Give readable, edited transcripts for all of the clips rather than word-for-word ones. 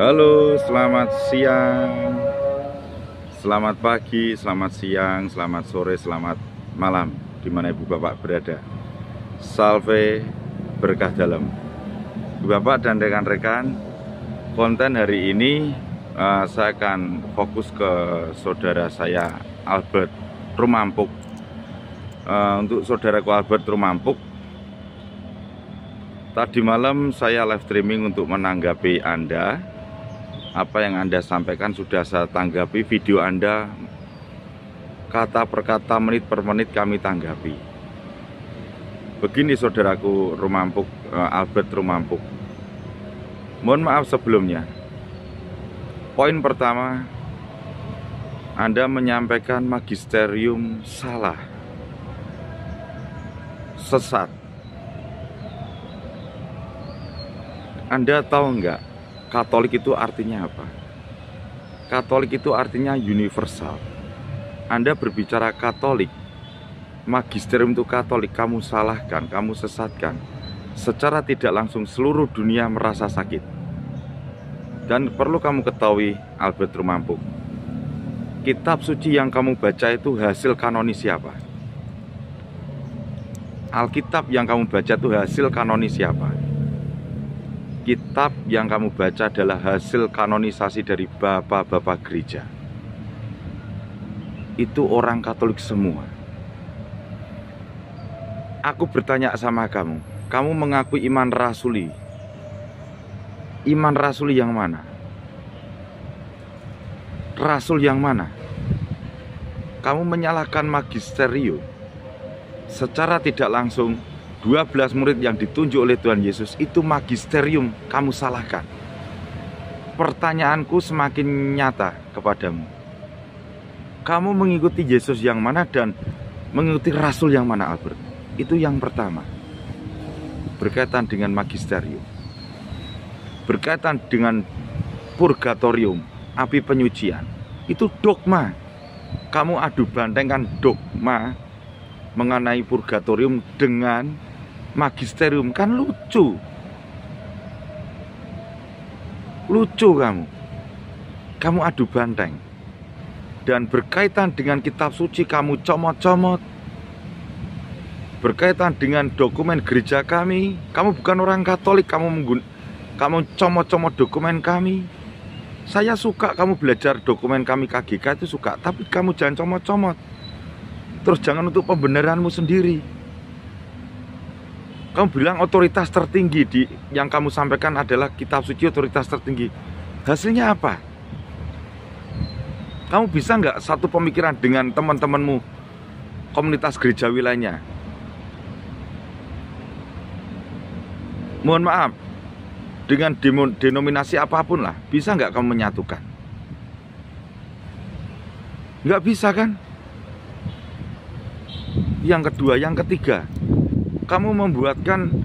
Halo, selamat siang, selamat pagi, selamat siang, selamat sore, selamat malam, dimana ibu bapak berada. Salve, berkah dalam. Ibu bapak dan rekan-rekan, konten hari ini saya akan fokus ke saudara saya Albert Rumampuk. Untuk saudaraku Albert Rumampuk, tadi malam saya live streaming untuk menanggapi Anda. Apa yang Anda sampaikan sudah saya tanggapi, video Anda kata per kata, menit per menit kami tanggapi. Begini saudaraku Rumampuk, Albert Rumampuk, mohon maaf sebelumnya. Poin pertama, Anda menyampaikan magisterium salah, sesat. Anda tahu enggak Katolik itu artinya apa? Katolik itu artinya universal. Anda berbicara Katolik, magisterium itu Katolik, kamu salahkan, kamu sesatkan. Secara tidak langsung seluruh dunia merasa sakit. Dan perlu kamu ketahui, Albert Rumampuk, kitab suci yang kamu baca itu hasil kanonis siapa? Alkitab yang kamu baca itu hasil kanonis siapa? Kitab yang kamu baca adalah hasil kanonisasi dari bapak-bapak gereja. Itu orang Katolik semua. Aku bertanya sama kamu, kamu mengakui iman rasuli. Iman rasuli yang mana? Rasul yang mana? Kamu menyalahkan magisterium. Secara tidak langsung, 12 murid yang ditunjuk oleh Tuhan Yesus itu magisterium kamu salahkan. Pertanyaanku semakin nyata kepadamu. Kamu mengikuti Yesus yang mana dan mengikuti Rasul yang mana, Albert? Itu yang pertama. Berkaitan dengan magisterium. Berkaitan dengan purgatorium, api penyucian. Itu dogma. Kamu adu bantengkan dogma mengenai purgatorium dengan magisterium, kan lucu. Lucu kamu adu banteng. Dan berkaitan dengan kitab suci kamu comot-comot. Berkaitan dengan dokumen gereja kami, kamu bukan orang Katolik, kamu comot-comot dokumen kami. Saya suka kamu belajar dokumen kami KGK, itu suka, tapi kamu jangan comot-comot. Terus jangan untuk pembenaranmu sendiri. Kamu bilang otoritas tertinggi yang kamu sampaikan adalah kitab suci otoritas tertinggi. Hasilnya apa? Kamu bisa nggak satu pemikiran dengan teman-temanmu komunitas gerejawi lainnya? Mohon maaf, dengan denominasi apapun lah, bisa nggak kamu menyatukan? Nggak bisa kan? Yang kedua, yang ketiga, kamu membuatkan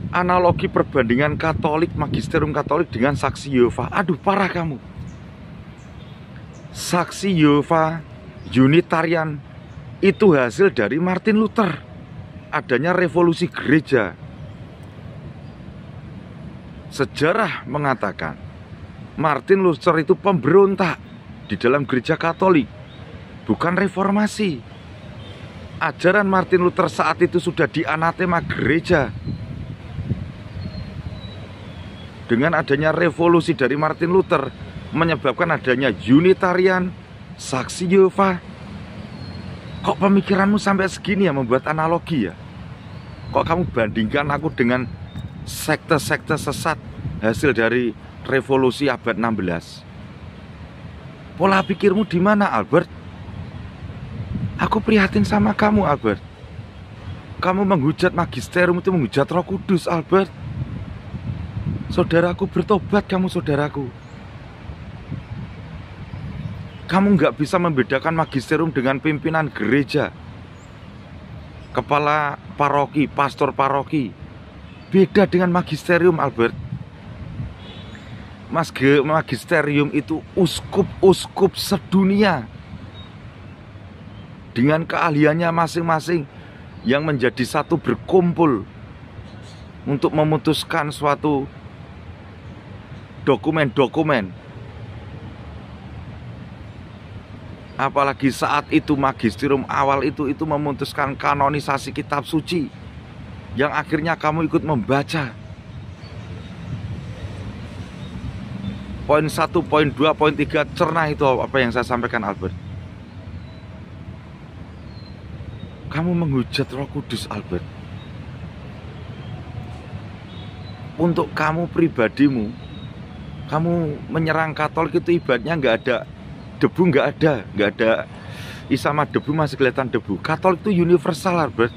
analogi perbandingan Katolik, magisterium Katolik dengan saksi Yehova. Aduh, parah kamu. Saksi Yehova Unitarian itu hasil dari Martin Luther. Adanya revolusi gereja. Sejarah mengatakan Martin Luther itu pemberontak di dalam gereja Katolik, bukan reformasi. Ajaran Martin Luther saat itu sudah dianatema gereja. Dengan adanya revolusi dari Martin Luther menyebabkan adanya Unitarian, saksi Yehova. Kok pemikiranmu sampai segini ya, membuat analogi ya? Kok kamu bandingkan aku dengan sekte-sekte sesat hasil dari revolusi abad 16? Pola pikirmu di mana, Albert? Aku prihatin sama kamu, Albert. Kamu menghujat magisterium itu menghujat Roh Kudus, Albert. Saudaraku, bertobat kamu, saudaraku. Kamu nggak bisa membedakan magisterium dengan pimpinan gereja, kepala paroki, pastor paroki. Beda dengan magisterium, Albert. Magisterium itu uskup-uskup sedunia dengan keahliannya masing-masing yang menjadi satu berkumpul untuk memutuskan suatu dokumen-dokumen. Apalagi saat itu magisterium awal itu memutuskan kanonisasi kitab suci, yang akhirnya kamu ikut membaca. Poin 1, poin 2, poin 3, cerna itu apa yang saya sampaikan, Albert. Kamu menghujat Roh Kudus, Albert. Untuk kamu pribadimu, kamu menyerang Katolik itu ibaratnya nggak ada debu, nggak ada isama debu, masih kelihatan debu. Katolik itu universal, Albert.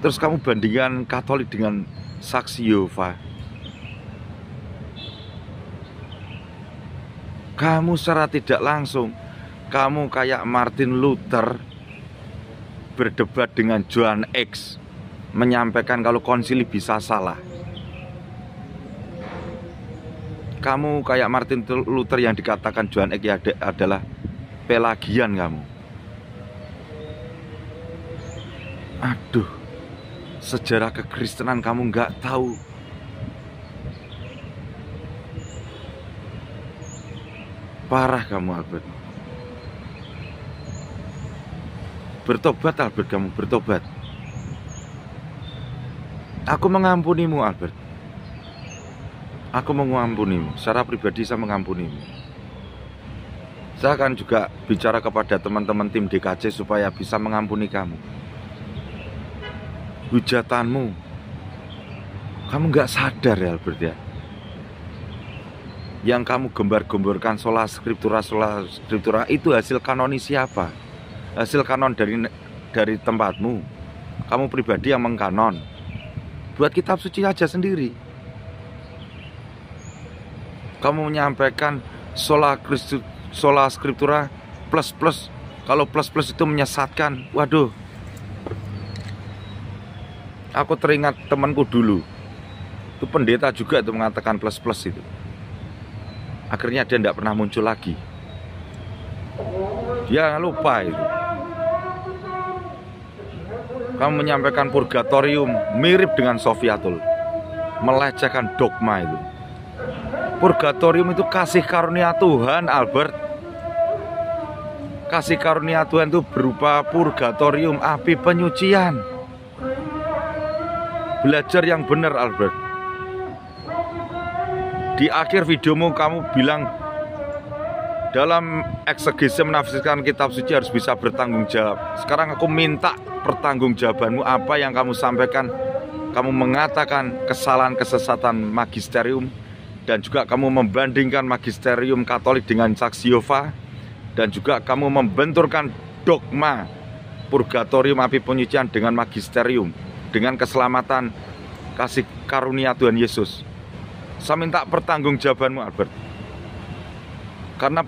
Terus kamu bandingkan Katolik dengan Saksi Yehova. Kamu secara tidak langsung, kamu kayak Martin Luther berdebat dengan John X, menyampaikan kalau konsili bisa salah. Kamu kayak Martin Luther yang dikatakan John X adalah Pelagian kamu. Aduh, sejarah kekristenan kamu nggak tahu. Parah kamu, Albert. Bertobat, Albert, kamu bertobat. Aku mengampunimu, Albert. Aku mengampunimu. Secara pribadi saya mengampunimu. Saya akan juga bicara kepada teman-teman tim DKC supaya bisa mengampuni kamu. Hujatanmu, kamu nggak sadar ya, Albert ya. Yang kamu gembar-gemborkan sola scriptura itu hasil kanoni siapa? Hasil kanon dari tempatmu. Kamu pribadi yang mengkanon. Buat kitab suci aja sendiri. Kamu menyampaikan sola scriptura plus. Kalau plus itu menyesatkan. Waduh. Aku teringat temanku dulu. Itu pendeta juga itu mengatakan plus itu. Akhirnya dia tidak pernah muncul lagi. Dia lupa itu. Kamu menyampaikan purgatorium mirip dengan Sofiatul, melecehkan dogma itu. Purgatorium itu kasih karunia Tuhan, Albert. Kasih karunia Tuhan itu berupa purgatorium, api penyucian. Belajar yang benar, Albert. Di akhir videomu kamu bilang dalam eksegese menafsirkan kitab suci harus bisa bertanggung jawab. Sekarang aku minta pertanggungjawabanmu, apa yang kamu sampaikan. Kamu mengatakan kesalahan kesesatan magisterium, dan juga kamu membandingkan magisterium Katolik dengan Saksi Yehova, dan juga kamu membenturkan dogma purgatorium api penyucian dengan magisterium, dengan keselamatan kasih karunia Tuhan Yesus. Saya minta pertanggungjawabanmu, Albert. Karena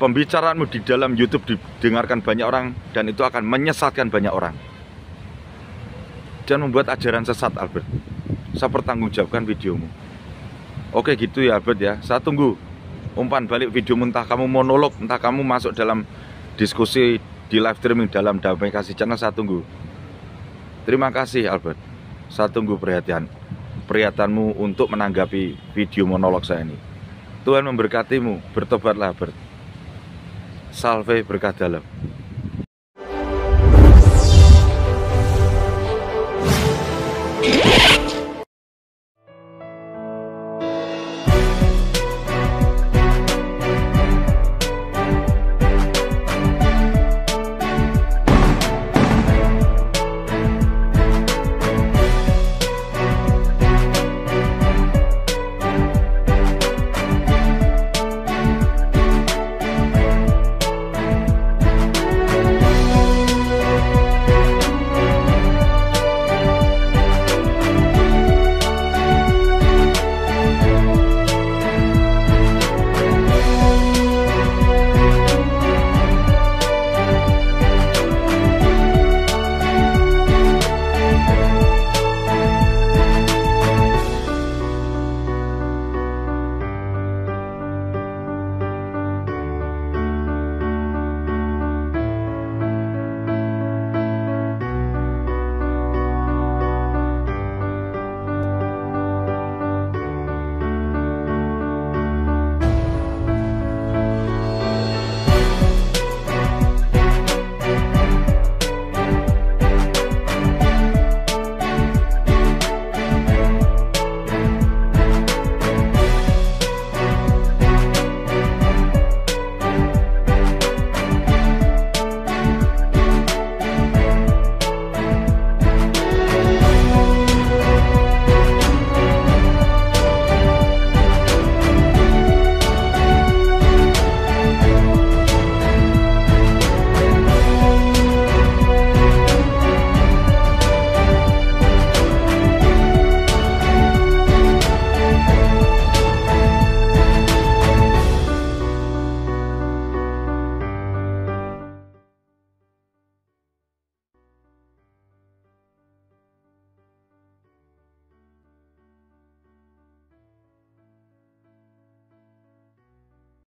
pembicaraanmu di dalam YouTube didengarkan banyak orang, dan itu akan menyesatkan banyak orang. Jangan membuat ajaran sesat, Albert. Saya pertanggungjawabkan videomu. Oke gitu ya, Albert ya. Saya tunggu umpan balik videomu, entah kamu monolog, entah kamu masuk dalam diskusi di live streaming dalam Damai Kasih Channel. Saya tunggu. Terima kasih, Albert. Saya tunggu perhatianmu untuk menanggapi video monolog saya ini. Tuhan memberkatimu. Bertobatlah, Albert. Salve berkah dalam.